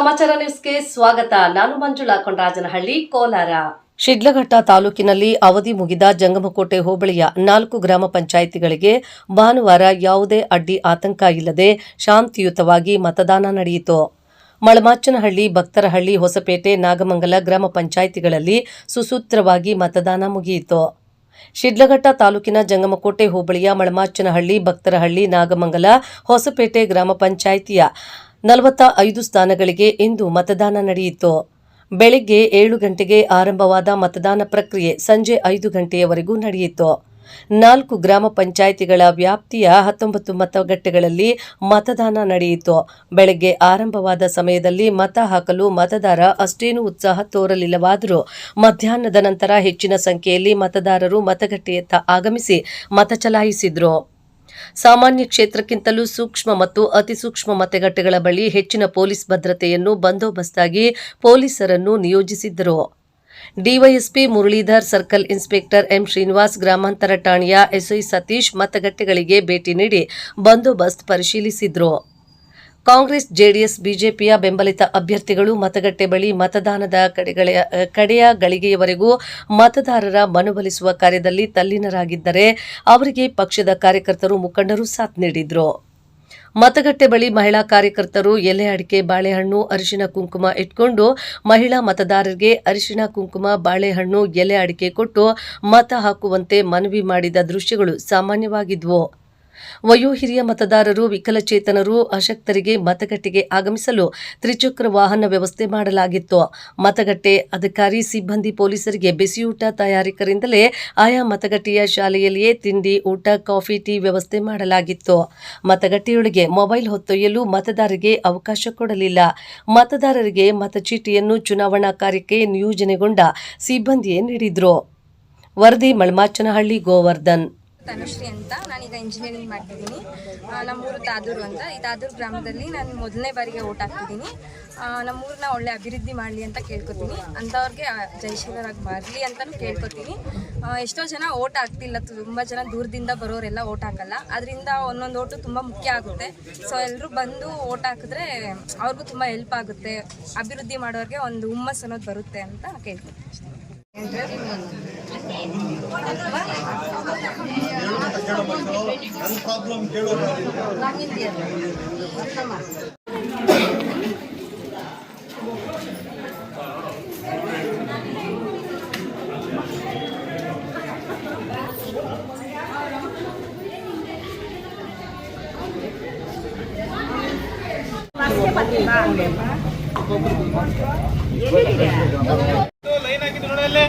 ಸಮಾಚಾರ ನ್ಯೂಸ್ಗೆ ಸ್ವಾಗತ. ನಾನು ಮಂಜುಳಾ ಕೊಂಡರಾಜನಹಳ್ಳಿ, ಕೋಲಾರ. ಶಿಡ್ಲಘಟ್ಟ ತಾಲೂಕಿನಲ್ಲಿ ಅವಧಿ ಮುಗಿದ ಜಂಗಮಕೋಟೆ ಹೋಬಳಿಯ 4 ಗ್ರಾಮ ಪಂಚಾಯಿತಿಗಳಿಗೆ ಭಾನುವಾರ ಯಾವುದೇ ಅಡ್ಡಿ ಆತಂಕ ಇಲ್ಲದೆ ಶಾಂತಿಯುತವಾಗಿ ಮತದಾನ ನಡೆಯಿತು. ಮಳಮಾಚನಹಳ್ಳಿ, ಭಕ್ತರಹಳ್ಳಿ, ಹೊಸಪೇಟೆ, ನಾಗಮಂಗಲ ಗ್ರಾಮ ಪಂಚಾಯಿತಿಗಳಲ್ಲಿ ಸುಸೂತ್ರವಾಗಿ ಮತದಾನ ಮುಗಿಯಿತು. ಶಿಡ್ಲಘಟ್ಟ ತಾಲೂಕಿನ ಜಂಗಮಕೋಟೆ ಹೋಬಳಿಯ ಮಳಮಾಚನಹಳ್ಳಿ, ಭಕ್ತರಹಳ್ಳಿ, ನಾಗಮಂಗಲ, ಹೊಸಪೇಟೆ ಗ್ರಾಮ ಪಂಚಾಯಿತಿಯ 45 ಸ್ಥಾನಗಳಿಗೆ ಇಂದು ಮತದಾನ ನಡೆಯಿತು. ಬೆಳಗ್ಗೆ 7 ಗಂಟೆಗೆ ಆರಂಭವಾದ ಮತದಾನ ಪ್ರಕ್ರಿಯೆ ಸಂಜೆ 5 ಗಂಟೆಯವರೆಗೂ ನಡೆಯಿತು. 4 ಗ್ರಾಮ ಪಂಚಾಯಿತಿಗಳ ವ್ಯಾಪ್ತಿಯ 19 ಮತಗಟ್ಟೆಗಳಲ್ಲಿ ಮತದಾನ ನಡೆಯಿತು. ಬೆಳಗ್ಗೆ ಆರಂಭವಾದ ಸಮಯದಲ್ಲಿ ಮತ ಹಾಕಲು ಮತದಾರ ಅಷ್ಟೇನೂ ಉತ್ಸಾಹ ತೋರಲಿಲ್ಲವಾದರೂ ಮಧ್ಯಾಹ್ನದ ನಂತರ ಹೆಚ್ಚಿನ ಸಂಖ್ಯೆಯಲ್ಲಿ ಮತದಾರರು ಮತಗಟ್ಟೆಯತ್ತ ಆಗಮಿಸಿ ಮತ ಚಲಾಯಿಸಿದರು. ಸಾಮಾನ್ಯ ಕ್ಷೇತ್ರಕ್ಕಿಂತಲೂ ಸೂಕ್ಷ್ಮ ಮತ್ತು ಅತಿಸೂಕ್ಷ್ಮ ಮತಗಟ್ಟೆಗಳ ಬಳಿ ಹೆಚ್ಚಿನ ಪೊಲೀಸ್ ಭದ್ರತೆಯನ್ನು ಬಂದೋಬಸ್ತಾಗಿ ಪೊಲೀಸರನ್ನು ನಿಯೋಜಿಸಿದ್ದರು. DYSP Muralidhar, circle inspector M Srinivas, ಗ್ರಾಮಾಂತರ ಠಾಣೆಯ ಎಸ್ಐ ಸತೀಶ್ ಮತಗಟ್ಟೆಗಳಿಗೆ ಭೇಟಿ ನೀಡಿ ಬಂದೋಬಸ್ತ್ ಪರಿಶೀಲಿಸಿದರು. ಕಾಂಗ್ರೆಸ್, ಜೆಡಿಎಸ್, ಬಿಜೆಪಿಯ ಬೆಂಬಲಿತ ಅಭ್ಯರ್ಥಿಗಳು ಮತಗಟ್ಟೆ ಬಳಿ ಮತದಾನದ ಕಡೆಯ ಗಳಿಗೆಯವರೆಗೂ ಮತದಾರರ ಮನವೊಲಿಸುವ ಕಾರ್ಯದಲ್ಲಿ ತಲ್ಲೀನರಾಗಿದ್ದರೆ ಅವರಿಗೆ ಪಕ್ಷದ ಕಾರ್ಯಕರ್ತರು, ಮುಖಂಡರು ಸಾಥ್ ನೀಡಿದರು. ಮತಗಟ್ಟೆ ಬಳಿ ಮಹಿಳಾ ಕಾರ್ಯಕರ್ತರು ಎಲೆ ಅಡಿಕೆ, ಬಾಳೆಹಣ್ಣು, ಅರಿಶಿನ ಕುಂಕುಮ ಇಟ್ಕೊಂಡು ಮಹಿಳಾ ಮತದಾರರಿಗೆ ಅರಿಶಿನ ಕುಂಕುಮ, ಬಾಳೆಹಣ್ಣು, ಎಲೆ ಅಡಿಕೆ ಕೊಟ್ಟು ಮತ ಹಾಕುವಂತೆ ಮನವಿ ಮಾಡಿದ ದೃಶ್ಯಗಳು ಸಾಮಾನ್ಯವಾಗಿದ್ವು. ವಯೋಹಿರಿಯ ಮತದಾರರು, ವಿಕಲಚೇತನರು, ಅಶಕ್ತರಿಗೆ ಮತಗಟ್ಟೆಗೆ ಆಗಮಿಸಲು ತ್ರಿಚಕ್ರ ವಾಹನ ವ್ಯವಸ್ಥೆ ಮಾಡಲಾಗಿತ್ತು. ಮತಗಟ್ಟೆ ಅಧಿಕಾರಿ, ಸಿಬ್ಬಂದಿ, ಪೊಲೀಸರಿಗೆ ಬಿಸಿಯೂಟ ತಯಾರಕರಿಂದಲೇ ಆಯಾ ಮತಗಟ್ಟೆಯ ಶಾಲೆಯಲ್ಲಿಯೇ ತಿಂಡಿ, ಊಟ, ಕಾಫಿ, ಟೀ ವ್ಯವಸ್ಥೆ ಮಾಡಲಾಗಿತ್ತು. ಮತಗಟ್ಟೆಯೊಳಗೆ ಮೊಬೈಲ್ ಹೊತ್ತೊಯ್ಯಲು ಮತದಾರರಿಗೆ ಅವಕಾಶ ಕೊಡಲಿಲ್ಲ. ಮತದಾರರಿಗೆ ಮತಚೀಟಿಯನ್ನು ಚುನಾವಣಾ ಕಾರ್ಯಕ್ಕೆ ನಿಯೋಜನೆಗೊಂಡ ಸಿಬ್ಬಂದಿಯೇ ನೀಡಿದ್ರು. ವರದಿ ಮಳಮಾಚನಹಳ್ಳಿ, ಗೋವರ್ಧನ್. ತನುಶ್ರೀ ಅಂತ. ನಾನೀಗ ಇಂಜಿನಿಯರಿಂಗ್ ಮಾಡ್ತಿದ್ದೀನಿ. ನಮ್ಮೂರು ತಾದೂರು ಅಂತ. ಈ ತಾದೂರು ಗ್ರಾಮದಲ್ಲಿ ನಾನು ಮೊದಲನೇ ಬಾರಿಗೆ ಓಟ್ ಹಾಕ್ತಿದ್ದೀನಿ. ನಮ್ಮೂರನ್ನ ಒಳ್ಳೆ ಅಭಿವೃದ್ಧಿ ಮಾಡಲಿ ಅಂತ ಕೇಳ್ಕೊತೀನಿ. ಅಂಥವ್ರಿಗೆ ಜಯಶೀಲರಾಗಿ ಬರಲಿ ಅಂತಲೂ ಕೇಳ್ಕೊತೀನಿ. ಎಷ್ಟೋ ಜನ ಓಟ್ ಹಾಕ್ತಿಲ್ಲ, ತುಂಬ ಜನ ದೂರದಿಂದ ಬರೋರೆಲ್ಲ ಓಟ್ ಹಾಕಲ್ಲ. ಅದರಿಂದ ಒಂದೊಂದು ಓಟು ತುಂಬ ಮುಖ್ಯ ಆಗುತ್ತೆ. ಸೊ ಎಲ್ಲರೂ ಬಂದು ಓಟ್ ಹಾಕಿದ್ರೆ ಅವ್ರಿಗೂ ತುಂಬ ಹೆಲ್ಪ್ ಆಗುತ್ತೆ. ಅಭಿವೃದ್ಧಿ ಮಾಡೋರಿಗೆ ಒಂದು ಹುಮ್ಮಸ್ಸು ಅನ್ನೋದು ಬರುತ್ತೆ ಅಂತ ಕೇಳ್ಕೊತೀನಿ ಅಷ್ಟೇ. ಲೈನ್ ಹಾಕಿದ್ದು ನೋಡಲ್ಲೇ